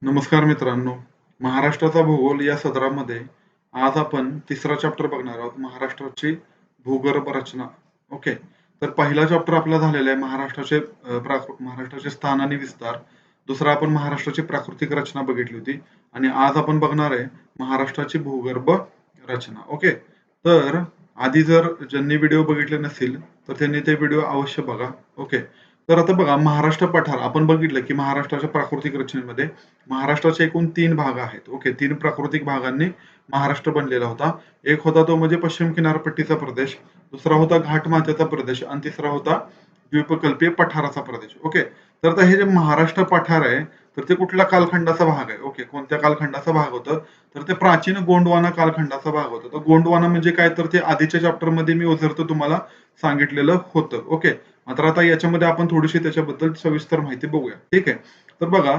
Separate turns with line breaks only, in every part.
नमस्कार मित्रांनो. महाराष्ट्राचा भूगोल या सदरामध्ये आज आपण तिसरा चॅप्टर बघणार आहोत. महाराष्ट्राची भूगर्भ रचना. ओके. तर पहिला चॅप्टर आपला झालेला आहे महाराष्ट्राचे स्थान आणि विस्तार. दुसरा आपण महाराष्ट्राची प्राकृतिक रचना बघितली होती आणि आज आपण बघणार आहे महाराष्ट्राची भूगर्भ रचना. ओके. तर आधी जर ज्यांनी व्हिडिओ बघितले नसतील तर त्यांनी ते व्हिडिओ अवश्य बघा. ओके. तर आता बघा, महाराष्ट्र पठार आपण बघितलं की महाराष्ट्राच्या प्राकृतिक रचनेमध्ये महाराष्ट्राचे एकूण 3 भाग आहेत. ओके. 3 प्राकृतिक भागांनी महाराष्ट्र बनलेला होता. एक होता तो म्हणजे पश्चिम किनारपट्टीचा प्रदेश, दुसरा होता घाटमाथ्याचा प्रदेश आणि तिसरा होता द्वीपकल्पीय पठाराचा प्रदेश. ओके. तर आता हे जे महाराष्ट्र पठार आहे, तर ते कुठल्या कालखंडाचा भाग आहे? ओके. कोणत्या कालखंडाचा भाग होतं? तर ते प्राचीन गोंडवाना कालखंडाचा भाग होता. तर गोंडवाना म्हणजे काय? तर ते आधीच्या चॅप्टरमध्ये मी ओझरतं तुम्हाला सांगितलेलं होतं. ओके. मात्र आता याच्यामध्ये आपण थोडीशी त्याच्याबद्दल सविस्तर माहिती बघूया. ठीक आहे. तर बघा,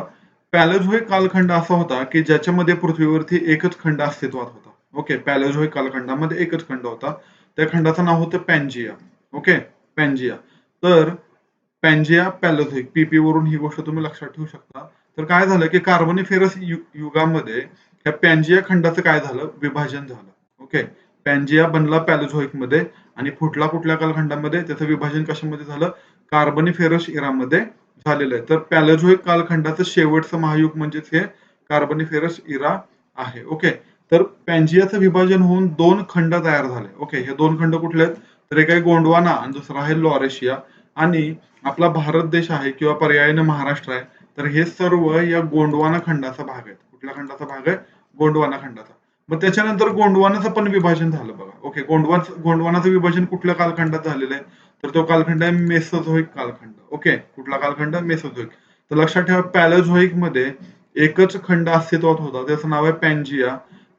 पॅलेझोइक कालखंड असा होता की ज्याच्यामध्ये पृथ्वीवरती एकच खंड अस्तित्वात होता. ओके. पॅलेझोइक कालखंडामध्ये एकच खंड होता. त्या खंडाचं नाव होतं पॅन्जिया. ओके. पॅन्जिया. तर पॅन्जिया पॅलेझोइक पीपी वरून ही गोष्ट तुम्ही लक्षात ठेवू शकता. तर काय झालं की कार्बोनिफेरस युगामध्ये ह्या पॅन्जिया खंडाचं काय झालं? विभाजन झालं. ओके. पॅन्जिया बनला पॅलेझोइक मध्ये आणि फुटला कुठल्या कालखंडामध्ये? त्याचं विभाजन कशामध्ये झालं? कार्बोनिफेरस इरामध्ये झालेलं आहे. तर पॅलेझोइक कालखंडाचं शेवटचं महायुग म्हणजेच हे कार्बोनिफेरस इरा आहे. ओके. तर पॅन्जियाचं विभाजन होऊन 2 खंड तयार झाले. ओके. हे 2 खंड कुठले आहेत? तर एक आहे गोंडवाना आणि दुसरा आहे लॉरेशिया. आणि आपला भारत देश आहे किंवा पर्यायाने महाराष्ट्र आहे. तर हे सर्व या गोंडवाना खंडाचा भाग आहे. कुठल्या खंडाचा भाग आहे? गोंडवाना खंडाचा. मग त्याच्यानंतर गोंडवानाचं पण विभाजन झालं बघा. ओके. गोंडवानाचं विभाजन कुठल्या कालखंडात झालेलं आहे? तर तो कालखंड आहे मेसोझोइक कालखंड. ओके. कुठला कालखंड? मेसोझोइक. तर लक्षात ठेवा, पॅलेझोइक मध्ये एकच खंड अस्तित्वात होता, त्याचं नाव आहे पॅन्जिया.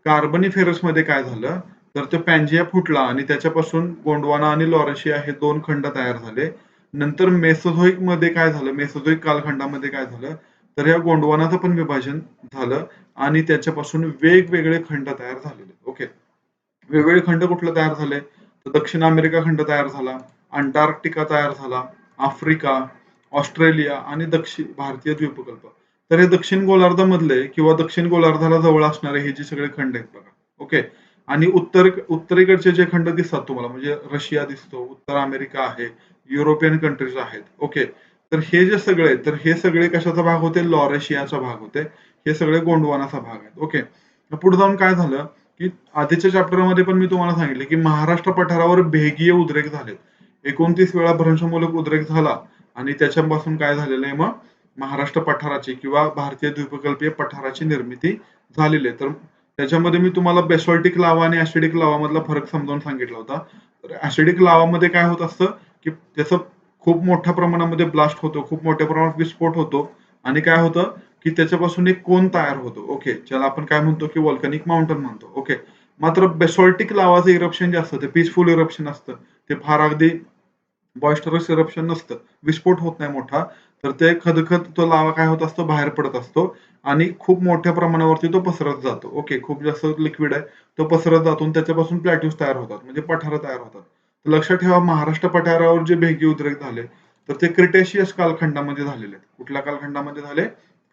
कार्बोनिफेरस मध्ये काय झालं? तर तो पॅन्जिया फुटला आणि त्याच्यापासून गोंडवाना आणि लॉरेशिया हे 2 खंड तयार झाले. नंतर मेसोझोइक मध्ये काय झालं? मेसोझोइक कालखंडामध्ये काय झालं? तर या गोंडवानाचं पण विभाजन झालं आणि त्याच्यापासून वेगवेगळे खंड तयार झालेले. ओके. वेगवेगळे खंड कुठले तयार झाले? तर दक्षिण अमेरिका खंड तयार झाला, अंटार्क्टिका तयार झाला, आफ्रिका, ऑस्ट्रेलिया आणि दक्षिण भारतीय द्वीपकल्प. तर हे दक्षिण गोलार्धामधले किंवा दक्षिण गोलार्धाला जवळ असणारे हे जे सगळे खंड आहेत बघा. ओके. आणि उत्तरेकडचे जे खंड दिसतात तुम्हाला म्हणजे रशिया दिसतो, उत्तर अमेरिका आहे, युरोपियन कंट्रीज आहेत. ओके. तर हे जे सगळे आहेत, तर हे सगळे कशाचा भाग होते? लॉरेशियाचा भाग होते. हे सगळे गोंडवानाचा भाग आहेत. ओके. पुढे जाऊन काय झालं की आधीच्या चॅप्टरमध्ये पण मी तुम्हाला सांगितले की महाराष्ट्र पठारावर भेगीय उद्रेक झालेत. 29 वेळा भ्रंशमूलक उद्रेक झाला आणि त्याच्यापासून काय झालेलं आहे? मग महाराष्ट्र पठाराची किंवा भारतीय द्वीपकल्पीय पठाराची निर्मिती झालेली आहे. तर त्याच्यामध्ये मी तुम्हाला बेसॉल्टिक लावा आणि ऍसिडिक लावा मधला फरक समजावून सांगितला होता. तर ऍसिडिक लावामध्ये काय होत असतं की त्याचं खूप मोठ्या प्रमाणामध्ये ब्लास्ट होतो, खूप मोठ्या प्रमाणात विस्फोट होतो आणि काय होतं की त्याच्यापासून एक कोन तयार होतो. ओके. ज्याला आपण काय म्हणतो की व्हॉल्कॅनिक माउंटन म्हणतो. ओके. मात्र बेसॉल्टिक लावाचं इरप्शन जे असतं ते पीसफुल इरप्शन असतं. ते फार अगदी बॉयस्टरस इरप्शन नसतं. विस्फोट होत नाही मोठा. तर ते खदखद तो लावा काय होत असतो? बाहेर पडत असतो आणि खूप मोठ्या प्रमाणावरती तो पसरत जातो. ओके. खूप जास्त लिक्विड आहे. तो पसरत जातो आणि त्याच्यापासून प्लॅट्यूज तयार होतात. म्हणजे पठारं तयार होतात. तर लक्षात ठेवा, महाराष्ट्र पठारावर जे भेगी उद्रेक झाले तर ते क्रिटेशियस कालखंडामध्ये झालेले आहेत. कुठल्या कालखंडामध्ये झाले?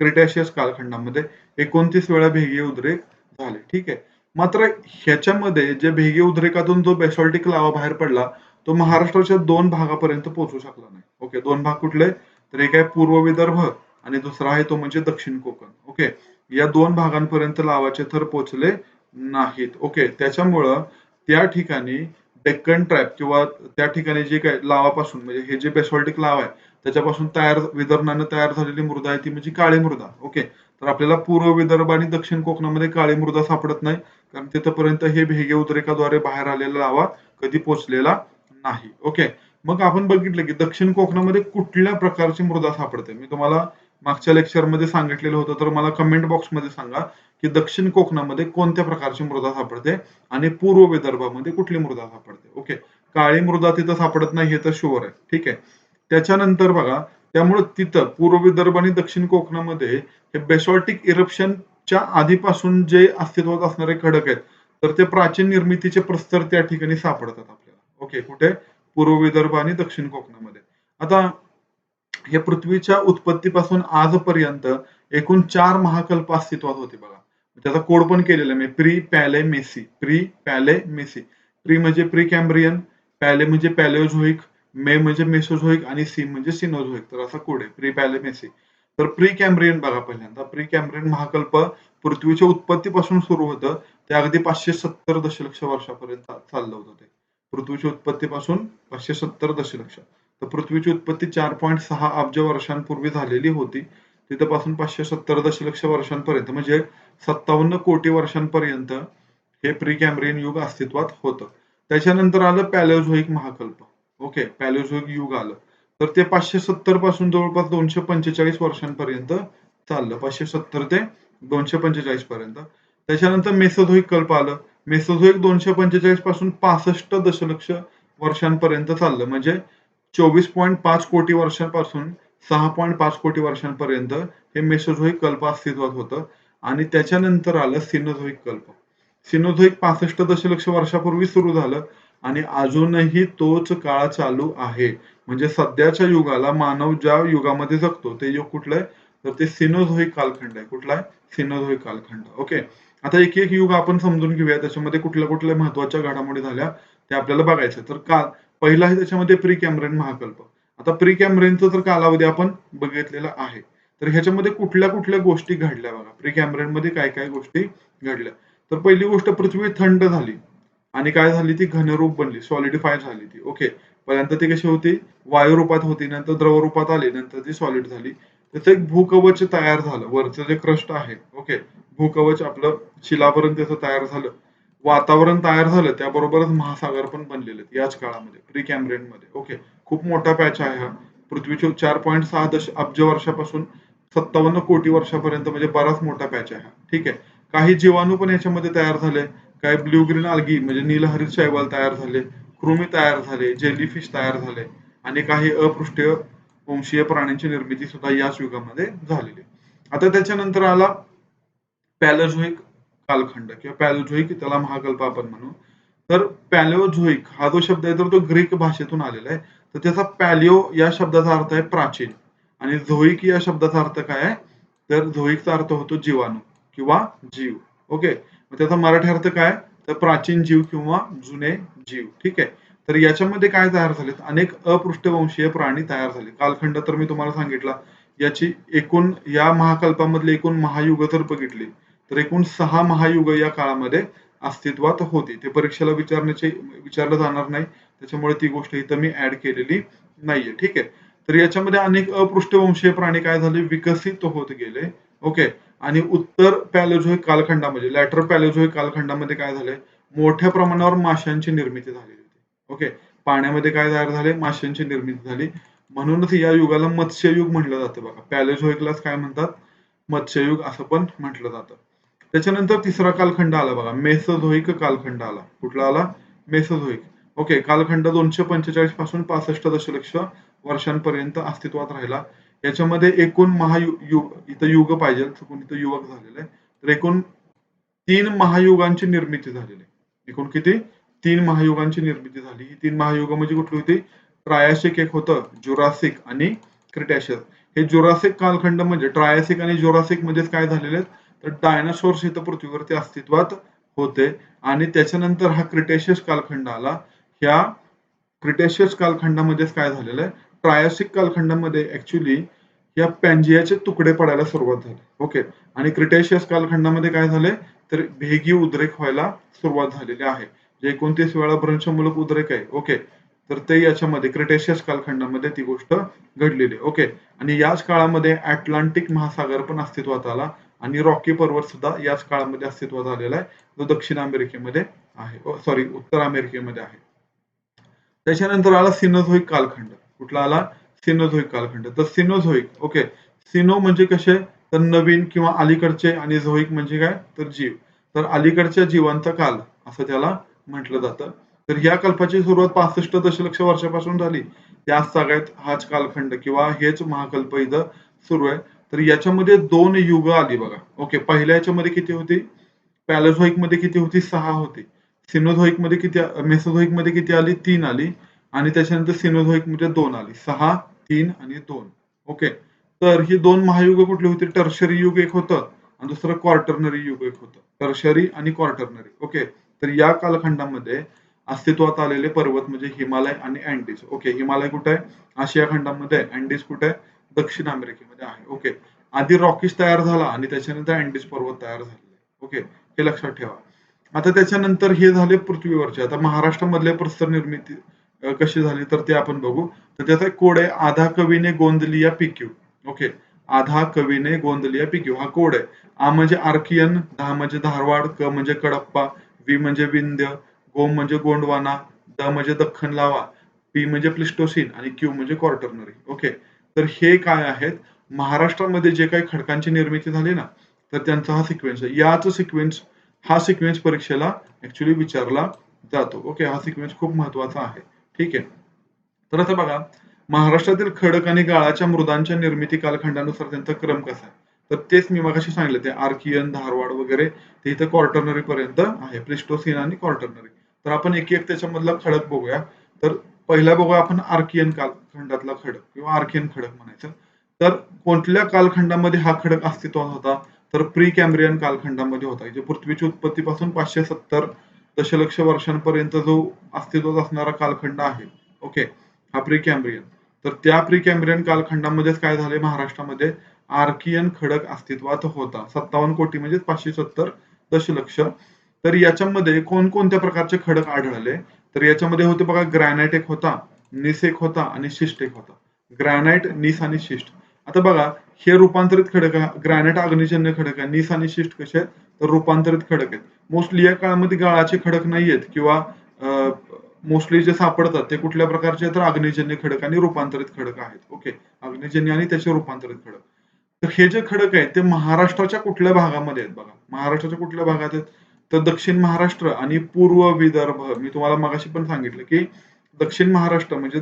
क्रिटेशियस कालखंडामध्ये 29 वेळा भेगीय उद्रेक झाले. ठीक आहे. मात्र ह्याच्यामध्ये जे भेगीय उद्रेकातून जो बेसॉल्टिक लावा बाहेर पडला तो महाराष्ट्राच्या 2 भागापर्यंत पोहोचू शकला नाही. ओके. 2 भाग कुठले? तर एक आहे पूर्व विदर्भ आणि दुसरा आहे तो म्हणजे दक्षिण कोकण. ओके. या 2 भागांपर्यंत लावाचे थर पोहोचले नाहीत. ओके. त्याच्यामुळं त्या ठिकाणी डेक्कन ट्रॅप किंवा त्या ठिकाणी जे काही लावापासून म्हणजे हे जे बेसॉल्टिक लावा आहे त्याच्यापासून विदर्भानं तयार झालेली मृदा आहे ती म्हणजे काळी मृदा. ओके. तर आपल्याला पूर्व विदर्भ आणि दक्षिण कोकणामध्ये काळी मृदा सापडत नाही कारण तिथपर्यंत हे भेगे उद्रेकाद्वारे बाहेर आलेला लावा कधी पोहोचलेला नाही. ओके. मग आपण बघितलं की दक्षिण कोकणामध्ये कुठल्या प्रकारची मृदा सापडते? मी तुम्हाला मागच्या लेक्चरमध्ये सांगितलेलं होतं, तर मला कमेंट बॉक्समध्ये सांगा की दक्षिण कोकणामध्ये कोणत्या प्रकारची मृदा सापडते आणि पूर्व विदर्भामध्ये कुठली मृदा सापडते? ओके. काळी मृदा तिथं सापडत नाही हे तर शुअर आहे. ठीक आहे. त्याच्यानंतर बघा, त्यामुळे तिथं पूर्व विदर्भ आणि दक्षिण कोकणामध्ये हे बेसॉल्टिक इरप्शनच्या आधीपासून जे अस्तित्वात असणारे खडक आहेत तर ते प्राचीन निर्मितीचे प्रस्तर त्या ठिकाणी सापडतात आपल्याला. ओके. कुठे? पूर्व विदर्भ आणि दक्षिण कोकणामध्ये. आता हे पृथ्वीच्या उत्पत्तीपासून आजपर्यंत एकूण 4 महाकल्प अस्तित्वात होते बघा. त्याचा कोड पण केलेला मी प्री पॅले मेसी. प्री पॅले मेसी. प्री म्हणजे प्री कॅम्ब्रियन, पॅले म्हणजे पॅलिओझोइक, मे म्हणजे मेसोझोइक आणि सी म्हणजे सिनोझोइक. तर असा कोड आहे प्री पॅले मेसी. तर प्री कॅम्ब्रियन बघा पहिल्यांदा. प्री कॅम्ब्रियन महाकल्प पृथ्वीच्या उत्पत्तीपासून सुरू होतं. ते अगदी 570 दशलक्ष वर्षापर्यंत चाललं होतं ते. पृथ्वीच्या उत्पत्तीपासून 570 दशलक्ष. तर पृथ्वीची उत्पत्ती 4.6 अब्ज वर्षांपूर्वी झालेली होती. तिथपासून 570 दशलक्ष वर्षांपर्यंत म्हणजे 57 कोटी वर्षांपर्यंत हे प्री कॅम्ब्रियन युग अस्तित्वात होतं. त्याच्यानंतर आलं पॅलिओझोइक महाकल्प. ओके, पॅलिओझोइक युग आलं. तर ते 570 पासून जवळपास 245 वर्षांपर्यंत चाललं. 570 ते 245 पर्यंत. त्याच्यानंतर मेसोझोइक कल्प आलं. मेसोझोइक 245 पासून 65 दशलक्ष वर्षांपर्यंत चाललं. म्हणजे 24.5 कोटी वर्षांपासून 6.5 कोटी वर्षांपर्यंत हे मेसोझोइक कल्प अस्तित्वात होतं. आणि त्याच्यानंतर आलं सिनोझोइक कल्प. सिनोझोइक 65 दशलक्ष वर्षापूर्वी सुरू झालं आणि अजूनही तोच काळ चालू आहे. म्हणजे सध्याच्या युगाला मानव ज्या युगामध्ये जगतो ते युग कुठलं आहे? तर ते सिनोझोइक कालखंड आहे. कुठला आहे? सिनोझोइक कालखंड. ओके. आता एक एक युग आपण समजून घेऊया. त्याच्यामध्ये कुठल्या कुठल्या महत्वाच्या घडामोडी झाल्या ते आपल्याला बघायचं. तर पहिला आहे त्याच्यामध्ये प्री कॅम्ब्रियन महाकल्प. आता प्री कॅम्ब्रियनचा तर कालावधी आपण बघितलेला आहे. तर ह्याच्यामध्ये कुठल्या कुठल्या गोष्टी घडल्या बघा. प्री कॅम्ब्रियन मध्ये काय काय गोष्टी घडल्या. तर पहिली गोष्ट पृथ्वी थंड झाली आणि काय झाली ती घनरूप बनली, सॉलिडिफाय झाली ती. ओके. पहिल्यांदा ती कशी होती? वायू रूपात होती, नंतर द्रव रूपात आली, नंतर ती सॉलिड झाली. त्याचं एक भूकवच तयार झालं. वरचं जे क्रस्ट आहे, ओके, भूकवच आपलं शिलाभरण त्याचं तयार झालं. वातावरण तयार झालं, त्याबरोबरच महासागर पण बनलेले आहेत याच काळामध्ये प्री कॅम्ब्रियन मध्ये. ओके. खूप मोठा पॅच आहे हा. पृथ्वीच्या 4.6 अब्ज वर्षापासून 57 कोटी वर्षापर्यंत म्हणजे बराच मोठा पॅच आहे हा. ठीक आहे. काही जीवाणू पण याच्यामध्ये तयार झाले. काही ब्ल्यू ग्रीन अल्गी म्हणजे नीलहरित शैवाल तयार झाले, कृमी तयार झाले, जेलीफिश तयार झाले आणि काही अपृष्ठीय वंशीय प्राण्यांची निर्मिती सुद्धा याच युगामध्ये झालेली. आता त्याच्यानंतर आला पॅलोझोइक कालखंड किंवा पॅलोझोइक त्याला महाकल्प आपण म्हणू. तर पॅलिओझोइक हा जो शब्द आहे तर तो ग्रीक भाषेतून आलेला आहे. तर त्याचा पॅलिओ या शब्दाचा अर्थ आहे प्राचीन आणि झोइक या शब्दाचा अर्थ काय आहे? तर झोइकचा अर्थ होतो जीवाणू किंवा जीव. ओके. मग त्याचा मराठी अर्थ काय? तर प्राचीन जीव किंवा जुने जीव. ठीक आहे. तर याच्यामध्ये काय तयार झालेत? अनेक अपृष्ठवंशीय प्राणी तयार झाले. कालखंड तर मी तुम्हाला सांगितला. याची एकूण या महाकल्पामधले एकूण महायुग जर बघितली तर एकूण 6 महायुग या काळामध्ये अस्तित्वात होती. ते परीक्षेला विचारलं जाणार नाही. त्याच्यामुळे ती गोष्ट इथं मी ऍड केलेली नाहीये. ठीक आहे. तर याच्यामध्ये अनेक अपृष्ठवंशीय प्राणी काय झाले? विकसित होत गेले. ओके. आणि उत्तर पॅलिओझोइक कालखंडामध्ये, लॅटर पॅलिओझोइक कालखंडामध्ये काय झाले? मोठ्या प्रमाणावर माशांची निर्मिती झालेली होती. ओके. पाण्यामध्ये काय तयार झाले? माशांची निर्मिती झाली. म्हणूनच या युगाला मत्स्ययुग म्हटलं जातं बघा. पॅलिओझोइकलाच काय म्हणतात? मत्स्ययुग असं पण म्हटलं जातं. त्याच्यानंतर तिसरा कालखंड आला बघा. मेसोझोइक कालखंड आला. कुठला आला? मेसोझोइक. ओके. कालखंड 245 पासून 65 दशलक्ष वर्षांपर्यंत अस्तित्वात राहिला. याच्यामध्ये एकूण महायुग, इथं युग पाहिजे, चुकून इथं युवक झालेलं आहे. तर एकूण 3 महायुगांची निर्मिती झालेली आहे. एकूण किती? 3 महायुगांची निर्मिती झाली. ही 3 महायुग म्हणजे कुठली होती? ट्रायसिक एक होतं, जुरासिक आणि क्रिटॅशियस. हे जुरासिक कालखंड म्हणजे ट्रायसिक आणि जुरासिक मध्येच काय झालेले आहेत? तर डायनासोर्स इथं पृथ्वीवरती अस्तित्वात होते आणि त्याच्यानंतर हा क्रिटेशियस कालखंड आला. ह्या क्रिटेशियस कालखंडामध्येच काय झालेलं आहे? ट्रायसिक कालखंडामध्ये ऍक्च्युली या पॅन्जियाचे तुकडे पडायला सुरुवात झाली. ओके. आणि क्रिटेशियस कालखंडामध्ये काय झाले? तर भेगी उद्रेक व्हायला सुरुवात झालेली आहे. जे 29 वेळा भ्रंशमूलक उद्रेक आहे. ओके. तर ते याच्यामध्ये क्रिटेशियस कालखंडामध्ये ती गोष्ट घडलेली आहे. ओके. आणि याच काळामध्ये अटलांटिक महासागर पण अस्तित्वात आला आणि रॉकी पर्वत सुद्धा याच काळामध्ये अस्तित्वात आलेला आहे, जो दक्षिण अमेरिकेमध्ये आहे. सॉरी, उत्तर अमेरिकेमध्ये आहे. त्याच्यानंतर आला सिनोझोइक कालखंड. कुठला आला? सिनोझोइक कालखंड. तर सिनोझोइक, ओके. सिनो म्हणजे कसे? तर नवीन किंवा अलीकडचे आणि झोइक म्हणजे काय? तर जीव. तर अलीकडच्या जीवांचा काल असं त्याला म्हटलं जातं. तर या कल्पाची सुरुवात 65 दशलक्ष वर्षापासून झाली. त्याच सगळ्यात हाच कालखंड किंवा हेच महाकल्प इथं सुरू आहे. तर याच्यामध्ये 2 युग आली बघा. ओके. पहिल्या याच्यामध्ये किती होती? पॅलेझोइक मध्ये किती होती? 6 होती. सिनोझोइक मध्ये किती? मेसोझोइक मध्ये किती आली? 3 आली आणि त्याच्यानंतर सिनोझोइक मध्ये 2 आली. 6, 3 आणि 2. ओके. तर ही दोन महायुग कुठली होती? टर्शरी युग एक होतं आणि दुसरं क्वार्टरनरी युग एक होतं. टर्शरी आणि क्वार्टरनरी. ओके. तर या कालखंडामध्ये अस्तित्वात आलेले पर्वत म्हणजे हिमालय आणि अँडीज. ओके. हिमालय कुठे आहे? आशिया खंडामध्ये आहे. अँडीज कुठे आहे? दक्षिण अमेरिकेमध्ये आहे. ओके. आधी रॉकीज तयार झाला आणि त्याच्यानंतर अँडीज पर्वत तयार झाले. ओके. हे लक्षात ठेवा. आता त्याच्यानंतर हे झाले पृथ्वीवरचे. आता महाराष्ट्रामधले प्रस्तर निर्मिती कशी झाली तर ते आपण बघू. तर त्याचा एक कोड आहे आधा कवीने गोंदलिया पिक्यू. ओके. आधा कवीने गोंदलिया पिक्यू हा कोड आहे. आ म्हणजे आर्कियन, धा म्हणजे धारवाड, क म्हणजे कडप्पा, वी म्हणजे विंध्य, गो म्हणजे गोंडवाना, द म्हणजे दख्खन लावा, पी म्हणजे प्लिस्टोसिन आणि क्यू म्हणजे क्वार्टरनरी. ओके. तर हे काय आहेत? महाराष्ट्रामध्ये जे काही खडकांची निर्मिती झाली ना, तर त्यांचा हा सिक्वेन्स आहे. हा सिक्वेन्स परीक्षेला ऍक्च्युली विचारला जातो. ओके. हा सिक्वेन्स खूप महत्वाचा आहे. ठीक आहे. तर आता बघा, महाराष्ट्रातील खडक आणि गाळाच्या मृदांच्या निर्मिती कालखंडानुसार त्यांचा क्रम कसा आहे? तर तेच मी मगाशी सांगितलं ते आर्कियन, धारवाड वगैरे ते इथं क्वार्टरनरी पर्यंत आहे. प्लिस्टोसिन आणि क्वार्टरनरी. तर आपण एक त्याच्यामधला खडक बघूया. तर पहिला बघूया आपण आर्कियन कालखंडातला खडक किंवा आर्कियन खडक म्हणायचं. तर कोणत्या कालखंडामध्ये हा खडक अस्तित्वात होता? तर प्री कॅम्ब्रियन कालखंडामध्ये होता. जे पृथ्वीच्या उत्पत्तीपासून 570 दशलक्ष वर्षांपर्यंत जो अस्तित्वात असणारा कालखंड आहे. ओके. हा प्री कॅम्ब्रियन. तर त्या प्री कॅम्ब्रियन कालखंडामध्येच काय झाले महाराष्ट्रामध्ये आर्कियन खडक अस्तित्वात होता. 57 कोटी म्हणजे 570 दशलक्ष. तर याच्यामध्ये कोणकोणत्या प्रकारचे खडक आढळले? तर याच्यामध्ये होते बघा ग्रॅनाइट एक होता, निस एक होता आणि शिस्ट एक होता. ग्रॅनाइट, निस आणि शिस्ट. आता बघा हे रूपांतरित खडक आहे. ग्रॅनाइट अग्निजन्य खडक आहे. निस आणि शिस्ट कसे आहेत? तर रूपांतरित खडक आहेत. मोस्टली या काळामध्ये गाळाचे खडक नाहीयेत किंवा मोस्टली जे सापडतात ते कुठल्या प्रकारचे तर अग्निजन्य खडक आणि रूपांतरित खडक आहेत. ओके. अग्निजन्य आणि त्याचे रूपांतरित खडक. तर हे जे खडक आहेत ते महाराष्ट्राच्या कुठल्या भागामध्ये आहेत बघा. महाराष्ट्राच्या कुठल्या भागात आहेत? तर दक्षिण महाराष्ट्र आणि पूर्व विदर्भ. मी तुम्हाला मगाशी पण सांगितलं की दक्षिण महाराष्ट्र म्हणजे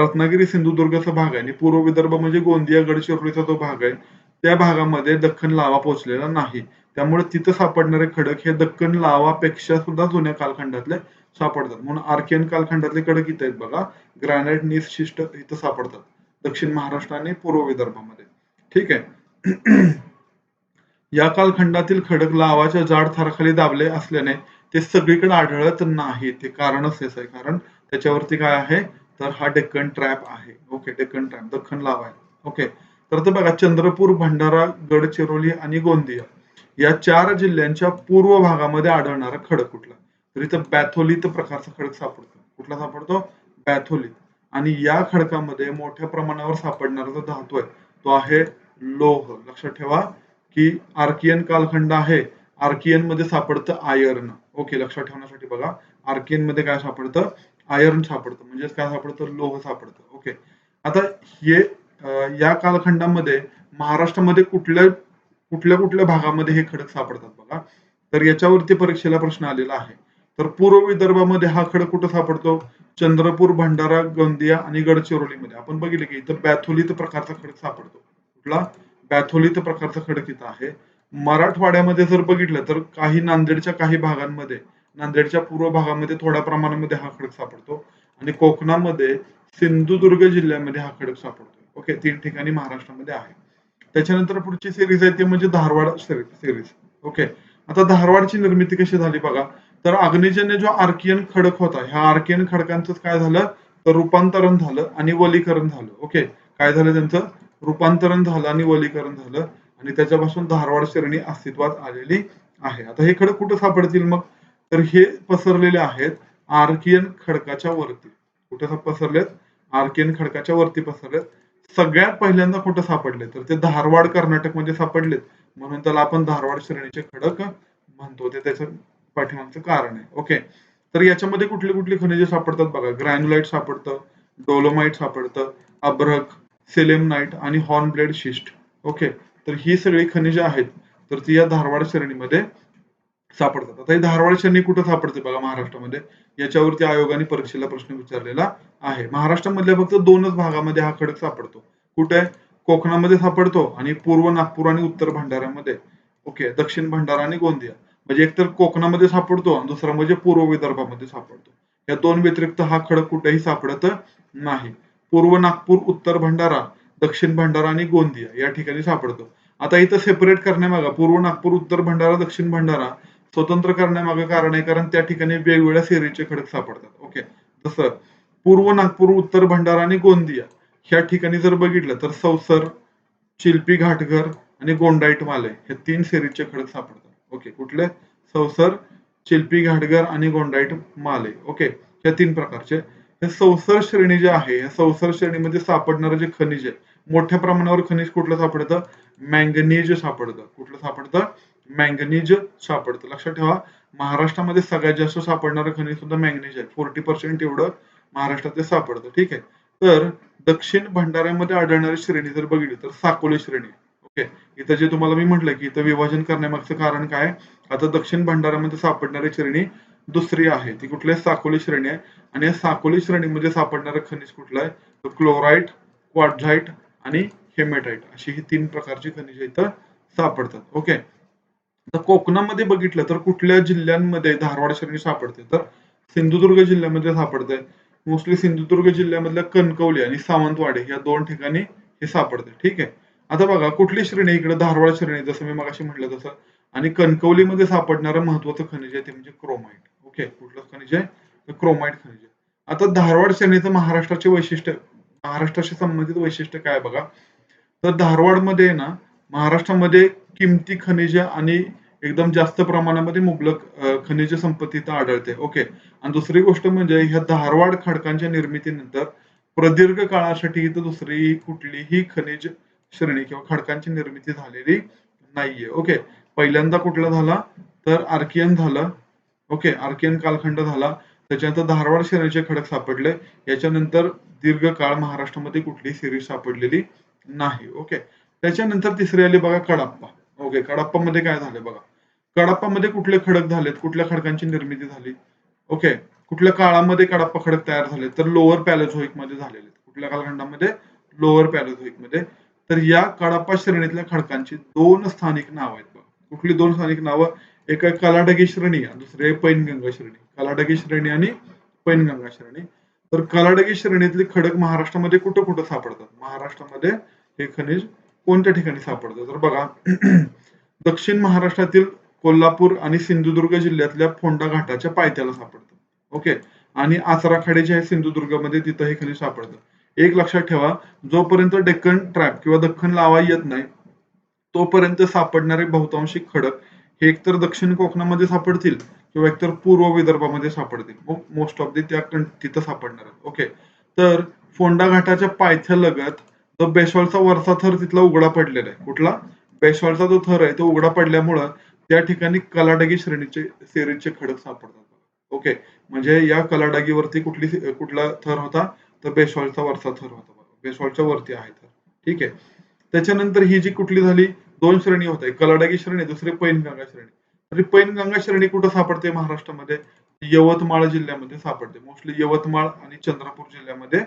रत्नागिरी सिंधुदुर्गचा भाग आहे आणि पूर्व विदर्भ म्हणजे गोंदिया गडचिरोलीचा जो भाग आहे त्या भागामध्ये दख्खन लावा पोहोचलेला नाही. त्यामुळे तिथं सापडणारे खडक हे दख्खन लावापेक्षा सुद्धा जुन्या कालखंडातले सापडतात. म्हणून आर्कियन कालखंडातले खडक इथे आहेत बघा. ग्रॅनाइट, नीस, शिस्ट इथं सापडतात. दक्षिण महाराष्ट्र आणि पूर्व विदर्भामध्ये. ठीक आहे. या कालखंडातील खडक लावाच्या जाड थराखाली दाबले असल्याने ते सगळीकडे आढळत नाही. ते कारणच तेच आहे. कारण त्याच्यावरती काय आहे? तर हा डेक्कन ट्रॅप आहे. ओके. डेक्कन ट्रॅप, दख्खन लावा आहे. ओके. तर आता बघा चंद्रपूर, भंडारा, गडचिरोली आणि गोंदिया या 4 जिल्ह्यांच्या पूर्व भागामध्ये आढळणारा खडक कुठला? तर इथं बॅथोलित प्रकारचा खडक सापडतो. कुठला सापडतो? बॅथोलित. आणि या खडकामध्ये मोठ्या प्रमाणावर सापडणारा जो धातू आहे तो आहे लोह. लक्षात ठेवा की आर्कियन कालखंड आहे. आर्कियन मध्ये सापडतं आयर्न. ओके. लक्षात ठेवण्यासाठी बघा आर्कियन मध्ये काय सापडतं? आयर्न सापडतं. म्हणजेच काय सापडतं? लोह सापडतं. ओके. आता हे या कालखंडामध्ये महाराष्ट्रामध्ये कुठल्या भागामध्ये हे खडक सापडतात बघा. तर याच्यावरती परीक्षेला प्रश्न आलेला आहे. तर पूर्व विदर्भामध्ये हा खडक कुठं सापडतो? चंद्रपूर, भंडारा, गोंदिया आणि गडचिरोलीमध्ये. आपण बघितलं की इथं बॅथोलित प्रकारचा खडक सापडतो. कुठला? बॅथोलित प्रकारचा खडक इथं आहे. मराठवाड्यामध्ये जर बघितलं तर काही नांदेडच्या काही भागांमध्ये, नांदेडच्या पूर्व भागामध्ये थोड्या प्रमाणामध्ये हा खडक सापडतो आणि कोकणामध्ये सिंधुदुर्ग जिल्ह्यामध्ये हा खडक सापडतो. ओके. 3 ठिकाणी महाराष्ट्रामध्ये आहे. त्याच्यानंतर पुढची सिरीज आहे ती म्हणजे धारवाड सिरीज. ओके. आता धारवाडची निर्मिती कशी झाली बघा. तर अग्निजन्य जो आर्कियन खडक होता, ह्या आर्कियन खडकांचं काय झालं? तर रूपांतरण झालं आणि वलीकरण झालं. ओके. काय झालं त्यांचं? रूपांतरण झालं आणि वलीकरण झालं आणि त्याच्यापासून धारवाड श्रेणी अस्तित्वात आलेली आहे. आता हे खडक कुठे सापडतील मग? तर हे पसरलेले आहेत आर्कियन खडकाच्या वरती. कुठे पसरलेत? आर्कियन खडकाच्या वरती पसरलेत. सगळ्यात पहिल्यांदा कुठं सापडले? तर ते धारवाड कर्नाटकमध्ये सापडलेत. म्हणून त्याला आपण धारवाड श्रेणीचे खडक म्हणतो. ते त्याचं पाठीमागचं कारण आहे. ओके. तर याच्यामध्ये कुठली खनिजे सापडतात बघा. ग्रॅन्युलाइट सापडतं, डोलोमाइट सापडतं, अभ्रक, सेलेमनाइट आणि हॉर्नब्लेड शिस्ट. ओके. तर ही सगळी खनिजे आहेत. तर ती या धारवाड श्रेणीमध्ये सापडतात. आता ही धारवाड श्रेणी कुठं सापडते बघा महाराष्ट्रामध्ये? याच्यावरती आयोगाने परीक्षेला प्रश्न विचारलेला आहे. महाराष्ट्रामधल्या फक्त 2च भागामध्ये हा खडक सापडतो. कुठे? कोकणामध्ये सापडतो आणि पूर्व नागपूर आणि उत्तर भंडाऱ्यामध्ये. ओके. दक्षिण भंडारा आणि गोंदिया. म्हणजे एकतर कोकणामध्ये सापडतो आणि दुसरा म्हणजे पूर्व विदर्भामध्ये सापडतो. या 2 व्यतिरिक्त हा खडक कुठेही सापडत नाही. पूर्व नागपूर, उत्तर भंडारा, दक्षिण भंडारा आणि गोंदिया या ठिकाणी सापडतो. आता इथं सेपरेट करण्यामागे पूर्व नागपूर, उत्तर भंडारा, दक्षिण भंडारा स्वतंत्र करण्यामागे कारण आहे, कारण त्या ठिकाणी वेगवेगळ्या सेरीजचे खडक सापडतात. ओके, जसं पूर्व नागपूर, उत्तर भंडारा आणि गोंदिया ह्या ठिकाणी जर बघितलं तर सौसर, चिल्पी घाटघर आणि गोंडाईट माले हे 3 सेरीजचे खडक सापडतात. ओके, कुठले? सौसर, चिल्पी घाटघर आणि गोंडाईट माले. ओके, या 3 प्रकारचे. हे सौसर श्रेणी जे आहे, या सौसर श्रेणीमध्ये सापडणारे जे खनिज आहे, मोठ्या प्रमाणावर खनिज कुठलं सापडतं? मॅंगनीज सापडतं. कुठलं सापडतं? मॅंगनीज सापडतं. लक्षात ठेवा, महाराष्ट्रामध्ये सगळ्यात जास्त सापडणारं खनिज सुद्धा मॅंगनीज आहे. 40% एवढं महाराष्ट्रात ते सापडतं. ठीक आहे. तर दक्षिण भंडाऱ्यामध्ये आढळणारी श्रेणी जर बघितली तर साकोली श्रेणी. ओके, इथं जे तुम्हाला मी म्हटलं की इथं विभाजन करण्यामागचं कारण काय? आता दक्षिण भंडाऱ्यामध्ये सापडणारी श्रेणी दुसरी आहे, ती कुठली? साकोली श्रेणी आहे. आणि या साकोली श्रेणीमध्ये सापडणारं खनिज कुठलं आहे? तर क्लोराईट, क्वार्टझाईट आणि हेमेटाईट अशी ही 3 प्रकारची खनिजे इथं सापडतात. ओके, आता कोकणामध्ये बघितलं तर कुठल्या जिल्ह्यांमध्ये धारवाड श्रेणी सापडते? तर सिंधुदुर्ग जिल्ह्यामध्ये सापडते. मोस्टली सिंधुदुर्ग जिल्ह्यामधल्या कणकवली आणि सावंतवाडी या 2 ठिकाणी हे सापडते. ठीक आहे. आता बघा कुठली श्रेणी इकडे धारवाड श्रेणी जसं मी मगाशी म्हटलं तसं, आणि कणकवलीमध्ये सापडणारं महत्वाचं खनिज आहे ते म्हणजे क्रोमाइट. ओके, कुठलं खनिज आहे? तर क्रोमाइट खनिज आहे. आता धारवाड श्रेणीचं महाराष्ट्राचे वैशिष्ट्य, महाराष्ट्राशी संबंधित वैशिष्ट्य काय बघा, तर धारवाडमध्ये ना महाराष्ट्रामध्ये किमती खनिज आणि एकदम जास्त प्रमाणामध्ये मुबलक खनिज संपत्ती इथं आढळते. ओके, आणि दुसरी गोष्ट म्हणजे ह्या धारवाड खडकांच्या निर्मितीनंतर प्रदीर्घ काळासाठी इथं दुसरी कुठलीही खनिज श्रेणी किंवा खडकांची निर्मिती झालेली नाहीये. ओके, पहिल्यांदा कुठला झाला? तर आर्कियन झालं. ओके, आर्कियन कालखंड झाला. त्याच्यानंतर धारवाड श्रेणीचे खडक सापडले. याच्यानंतर दीर्घकाळ महाराष्ट्रामध्ये कुठलीही सिरीज सापडलेली नाही. ओके, त्याच्यानंतर तिसरी आली बघा कडप्पा. ओके, कडप्पामध्ये काय झालं बघा. कडप्पामध्ये कुठले खडक झालेत? कुठल्या खडकांची निर्मिती झाली? ओके, कुठल्या काळामध्ये कडप्पा खडक तयार झाले? तर लोअर पॅलेझोइक मध्ये झालेले. कुठल्या कालखंडामध्ये? लोअर पॅलेझोइक मध्ये. तर या कडप्पा श्रेणीतल्या खडकांची 2 स्थानिक नावं आहेत बघा. कुठली 2 स्थानिक नावं? एक आहे कलाडगी श्रेणी आणि दुसरी आहे पैनगंगा श्रेणी. कलाडगी श्रेणी आणि पैनगंगा श्रेणी. तर कलाडगी श्रेणीतले खडक महाराष्ट्रामध्ये कुठं कुठं सापडतात? महाराष्ट्रामध्ये हे खनिज कोणत्या ठिकाणी सापडतं? तर बघा दक्षिण महाराष्ट्रातील कोल्हापूर आणि सिंधुदुर्ग जिल्ह्यातल्या फोंडा घाटाच्या पायथ्याला सापडतं. ओके, आणि आचराखाडी जे आहे सिंधुदुर्गमध्ये तिथं हे खनिज सापडतं. एक लक्षात ठेवा, जोपर्यंत डेक्कन ट्रॅप किंवा दख्खन लावा येत नाही तोपर्यंत सापडणारे बहुतांशी खडक हे एकतर दक्षिण कोकणामध्ये सापडतील किंवा एकतर पूर्व विदर्भामध्ये सापडतील. मोस्ट ऑफ दी तिथं सापडणार आहेत. ओके, तर फोंडा घाटाच्या पायथ्यालगत जो बेसॉल्टचा वरचा थर तिथला उघडा पडलेला आहे. कुठला? बेसॉल्टचा जो थर आहे तो उघडा पडल्यामुळं त्या ठिकाणी कलाडगी श्रेणीचे सेरीजचे खडक सापडतात. ओके, म्हणजे या कलाडगीवरती कुठला थर होता? तर बेसॉल्टचा वरचा थर होता. बेसॉल्टच्या वरती आहे थर. ठीक आहे. त्याच्यानंतर ही जी कुठली झाली? 2 श्रेणी होत आहे. कलाडगी श्रेणी, दुसरी पैनगंगा श्रेणी. तर पैनगंगा श्रेणी कुठं सापडते महाराष्ट्रामध्ये? यवतमाळ जिल्ह्यामध्ये सापडते. मोस्टली यवतमाळ आणि चंद्रपूर जिल्ह्यामध्ये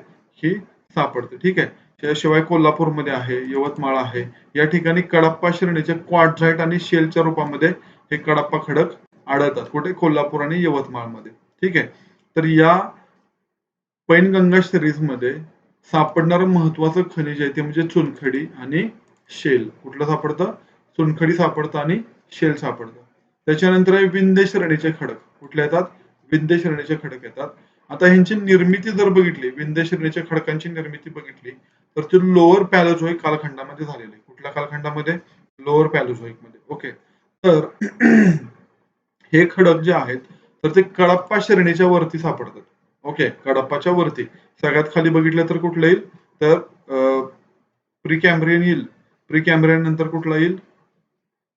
ही सापडते. ठीक आहे. त्याशिवाय कोल्हापूरमध्ये आहे, यवतमाळ आहे. या ठिकाणी कडप्पा श्रेणीचे क्वार्टझाईट आणि शेलच्या रूपामध्ये हे कडप्पा खडक आढळतात. कुठे? कोल्हापूर आणि यवतमाळमध्ये. ठीक आहे. तर या पैनगंगा सिरीजमध्ये सापडणारं महत्वाचं खनिज आहे ते म्हणजे चुनखडी आणि शेल. कुठलं सापडतं? चुनखडी सापडतं आणि शेल सापडतं. त्याच्यानंतर आहे विंध्य श्रेणीचे खडक. कुठले येतात? विंध्य श्रेणीचे खडक येतात. आता ह्यांची निर्मिती जर बघितली, विंध्य श्रेणीच्या खडकांची निर्मिती बघितली तर ते लोअर पॅलेझोइक कालखंडामध्ये झालेले. कुठल्या कालखंडामध्ये? लोअर पॅलेझोइक मध्ये. ओके, तर हे खडक जे आहेत तर ते कडप्पा श्रेणीच्या वरती सापडतात. ओके, कडप्पाच्या वरती. सगळ्यात खाली बघितलं तर कुठलं येईल? तर प्री-कॅम्ब्रियन येईल. प्री-कॅम्ब्रियन नंतर कुठला येईल?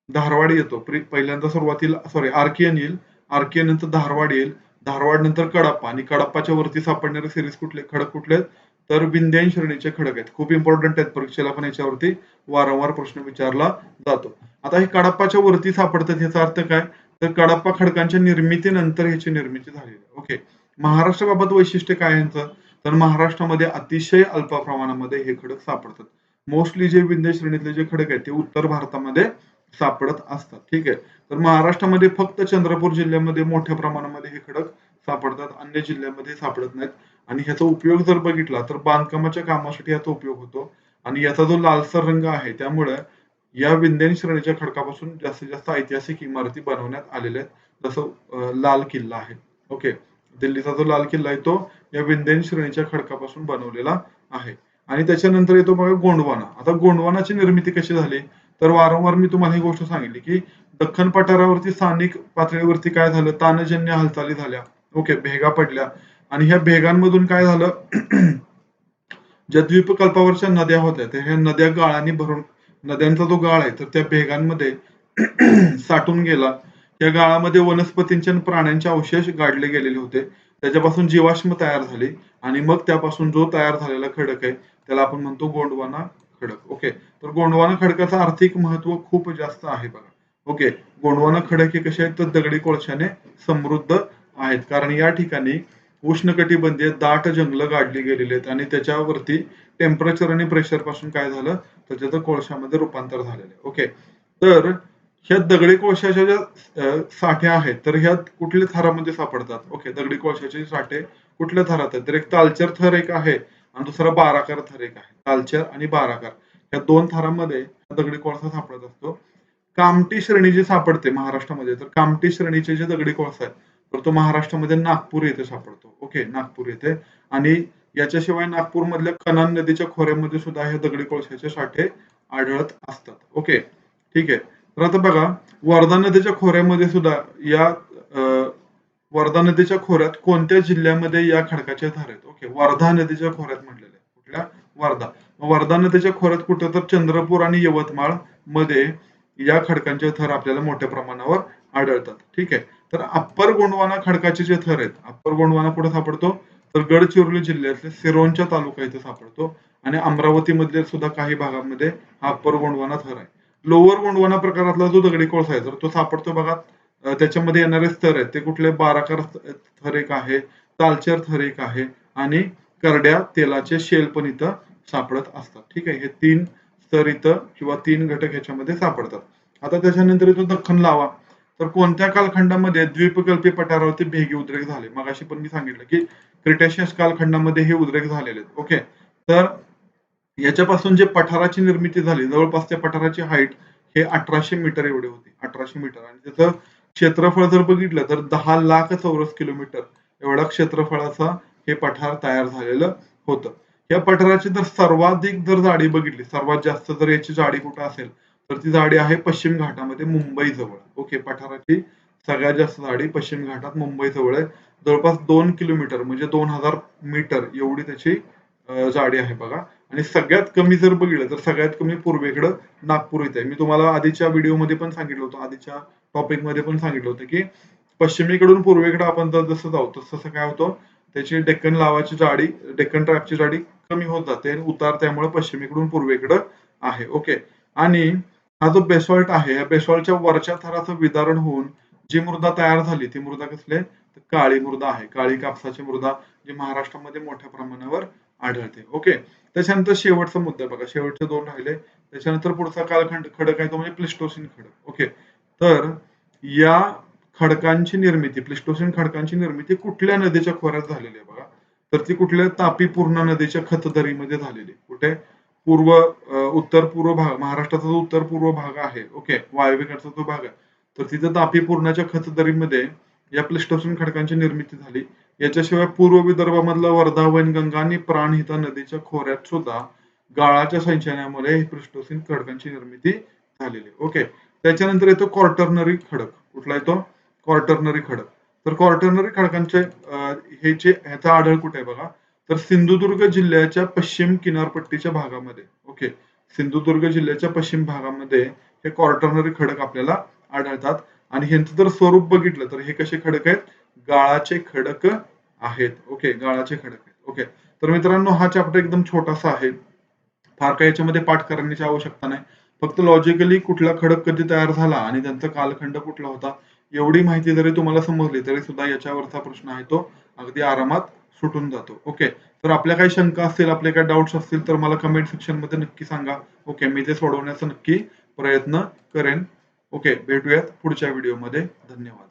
धारवाड येतो. पहिल्यांदा सुरुवातीला आर्कियन येईल. आर्कियन नंतर धारवाड येईल. धारवाड नंतर कडप्पा आणि कडप्पाच्या वरती सापडणारे सिरीज कुठले खडक कुठले आहेत? तर विंध्यायन श्रेणीचे खडक आहेत. खूप इम्पॉर्टंट आहेत, परीक्षेला पण याच्यावरती वारंवार प्रश्न विचारला जातो. आता हे कडप्पाच्या वरती सापडतात याचा अर्थ काय? तर कडप्पा खडकांच्या निर्मितीनंतर ह्याची निर्मिती झालेली आहे. ओके, महाराष्ट्राबाबत वैशिष्ट्य काय यांचं? तर महाराष्ट्रामध्ये अतिशय अल्प प्रमाणामध्ये हे खडक सापडतात. मोस्टली जे विंध्य श्रेणीतले जे खडक आहेत ते उत्तर भारतामध्ये सापडत असतात. ठीक आहे. तर महाराष्ट्रामध्ये फक्त चंद्रपूर जिल्ह्यामध्ये मोठ्या प्रमाणामध्ये हे खडक सापडतात. अन्य जिल्ह्यामध्ये सापडत नाहीत. आणि ह्याचा उपयोग जर बघितला तर बांधकामाच्या कामासाठी याचा उपयोग होतो. आणि याचा जो लालसर रंग आहे त्यामुळे या विंध्यन श्रेणीच्या खडकापासून जास्तीत जास्त ऐतिहासिक इमारती बनवण्यात आलेल्या आहेत. जसं लाल किल्ला आहे. ओके. दिल्लीचा जो लाल किल्ला आहे तो या विंध्यन श्रेणीच्या खडकापासून बनवलेला आहे. आणि त्याच्यानंतर येतो बघा गोंडवाना. आता गोंडवानाची निर्मिती कशी झाली? तर वारंवार मी तुम्हाला ही गोष्ट सांगितली की दख्खन पठारावरती स्थानिक पातळीवरती काय झालं, ताणजन्य हालचाली झाल्या. ओके, भेगा पडल्या आणि ह्या भेगांमधून काय झालं ज्या द्वीपकल्पावरच्या नद्या होत्या त्या ह्या नद्या गाळाने भरून नद्यांचा जो गाळ आहे तर त्या भेगांमध्ये साठून गेला. या गाळामध्ये वनस्पतींचे आणि प्राण्यांचे अवशेष गाडले गेलेले होते. त्याच्यापासून जीवाश्म तयार झाले आणि मग त्यापासून जो तयार झालेला खडक आहे त्याला आपण म्हणतो गोंडवाना खडक. ओके. तर गोंडवाना खडकाचं आर्थिक महत्व खूप जास्त आहे बघा. ओके. गोंडवाना खडक हे कसे आहेत तर दगडी कोळशाने समृद्ध आहेत. कारण या ठिकाणी उष्णकटिबंधीय दाट जंगलं गाडली गेलेली आहेत आणि त्याच्यावरती टेम्परेचर आणि प्रेशर पासून काय झालं तर त्याचं कोळशामध्ये रूपांतर झालेलं आहे. ओके. तर ह्या दगडी कोळशाच्या ज्या साठ्या आहेत तर ह्या कुठल्या थरामध्ये सापडतात? ओके. दगडी कोळशाचे साठे कुठल्या थरात आहेत? तर एक तालचर थर एक आहे आणि दुसरा बाराकार थर एक आहे. तालचर आणि बाराकार या दोन थरांमध्ये दगडी कोळसा सापडत असतो. कामठी श्रेणी जी सापडते महाराष्ट्रामध्ये तर कामठी श्रेणीचे जे दगडी कोळसा आहे तर तो महाराष्ट्रामध्ये नागपूर येथे सापडतो. ओके. नागपूर येथे आणि याच्याशिवाय नागपूर मधल्या कनान नदीच्या खोऱ्यामध्ये सुद्धा हे दगडी कोळशाचे साठे आढळत असतात. ओके. ठीक आहे. तर आता बघा वर्धा नदीच्या खोऱ्यामध्ये सुद्धा या वर्धा नदीच्या खोऱ्यात कोणत्या जिल्ह्यामध्ये या खडकाचे थर आहेत? ओके. वर्धा नदीच्या खोऱ्यात म्हटलेलं आहे. कुठल्या? वर्धा. वर्धा नदीच्या खोऱ्यात कुठं तर चंद्रपूर आणि यवतमाळ मध्ये या खडकांचे थर आपल्याला मोठ्या प्रमाणावर आढळतात. ठीक आहे. तर अप्पर गोंडवाना खडकाचे जे थर आहेत अप्पर गोंडवाना कुठे सापडतो तर गडचिरोली जिल्ह्यातल्या सिरोंचा तालुका इथे सापडतो आणि अमरावती मधल्या सुद्धा काही भागामध्ये हा अप्पर गोंडवाना थर आहे. लोअर गोंडवाना प्रकारातला जो दगडी कोळसा आहे तर तो सापडतो बघा त्याच्यामध्ये येणारे स्तर आहेत ते कुठले बाराकार थर एक आहे, तालचर थर एक आहे आणि करड्या तेलाचे शेल पण इथं सापडत असतात. ठीक आहे. हे 3 स्तर इथं किंवा 3 घटक ह्याच्यामध्ये सापडतात. आता त्याच्यानंतर येतो दख्खन लावा. तर कोणत्या कालखंडामध्ये द्वीपकल्पीय पठारावरती भेगी उद्रेक झाले? मगाशी पण मी सांगितलं की क्रिटेशियस कालखंडामध्ये हे उद्रेक झालेले आहेत. ओके. तर याच्यापासून जे पठाराची निर्मिती झाली जवळपास त्या पठाराची हाईट हे 1800 मीटर एवढी होती. 1800 मीटर आणि त्याचं क्षेत्रफळ जर बघितलं तर 10 लाख चौरस किलोमीटर एवढा क्षेत्रफळाचा हे पठार तयार झालेलं होतं. या पठाराची जर सर्वाधिक जर जाडी बघितली सर्वात जास्त जर याची जाडी कुठं असेल तर ती जाडी आहे पश्चिम घाटामध्ये मुंबई जवळ. ओके. पठाराची सगळ्यात जास्त जाडी पश्चिम घाटात मुंबई जवळ आहे. जवळपास 2 किलोमीटर म्हणजे 2000 मीटर एवढी त्याची जाडी आहे बघा. आणि सगळ्यात कमी जर बघितलं तर सगळ्यात कमी पूर्वेकडं नागपूर इथे आहे. मी तुम्हाला आधीच्या व्हिडिओमध्ये पण सांगितलं होतं, आधीच्या टॉपिक मध्ये पण सांगितलं होतं की पश्चिमेकडून पूर्वेकडे आपण जसं जाऊ तसं काय होतं त्याची डेक्कन लावाची जाडी डेक्कन ट्रॅपची जाडी कमी होत जाते आणि उतार त्यामुळे पश्चिमेकडून पूर्वेकडं आहे. ओके. आणि हा जो बेसॉल्ट आहे या बेसॉल्टच्या वरच्या थराचं विदारण होऊन जी मृदा तयार झाली ती मृदा कसली आहे तर काळी मृदा आहे. काळी कापसाची मृदा जी महाराष्ट्रामध्ये मोठ्या प्रमाणावर आढळते. ओके. त्याच्यानंतर शेवटचा मुद्दा बघा शेवटचे 2 राहिले. त्याच्यानंतर पुढचा कालखंड खडक आहे तो म्हणजे प्लिस्टोसिन खडक. ओके. तर या खडकांची निर्मिती प्लिस्टोसिन खडकांची निर्मिती कुठल्या नदीच्या खोऱ्यात झालेली आहे बघा तर ती कुठल्या तापी पूर्णा नदीच्या खतदरीमध्ये झालेली. कुठे? उत्तर पूर्व भाग महाराष्ट्राचा जो उत्तर पूर्व भाग आहे. ओके. वायव्येकडचा जो भाग आहे तर तिथे तापी पूर्णाच्या खतदरीमध्ये या प्लिस्टोसिन खडकांची निर्मिती झाली. याच्याशिवाय पूर्व विदर्भामधला वर्धा वैनगंगा आणि प्राणहिता नदीच्या खोऱ्यात सुद्धा गाळाच्या सिंचनामुळे प्लिस्टोसिन खडकांची निर्मिती झालेली. ओके. त्याच्यानंतर येतो क्वार्टरनरी खडक. कुठला येतो? क्वार्टरनरी खडक. तर क्वार्टरनरी खडकांचे हे जे ह्याचा आढळ कुठे आहे बघा तर सिंधुदुर्ग जिल्ह्याच्या पश्चिम किनारपट्टीच्या भागामध्ये. ओके. सिंधुदुर्ग जिल्ह्याच्या पश्चिम भागामध्ये हे क्वार्टरनरी खडक आपल्याला आढळतात आणि ह्यांचं जर स्वरूप बघितलं तर हे कसे खडक आहेत? गाळाचे खडक आहेत. ओके. गाळाचे खडक आहेत. ओके. तर मित्रांनो हा चॅप्टर एकदम छोटासा आहे. फार काही याच्यामध्ये पाठ करण्याची आवश्यकता नाही. फक्त लॉजिकली कुठला खडक कधी तयार झाला आणि त्यांचा कालखंड कुठला होता एवढी माहिती जरी तुम्हाला समजली तरी सुद्धा याच्यावरचा प्रश्न आहे तो अगदी आरामात सुटून जातो. ओके. तर आपल्या काही शंका असतील आपले काही डाऊट्स असतील तर मला कमेंट सेक्शन मध्ये नक्की सांगा. ओके. मी ते सोडवण्याचा नक्की प्रयत्न करेन. ओके. भेटूयात पुढच्या व्हिडिओमध्ये. धन्यवाद.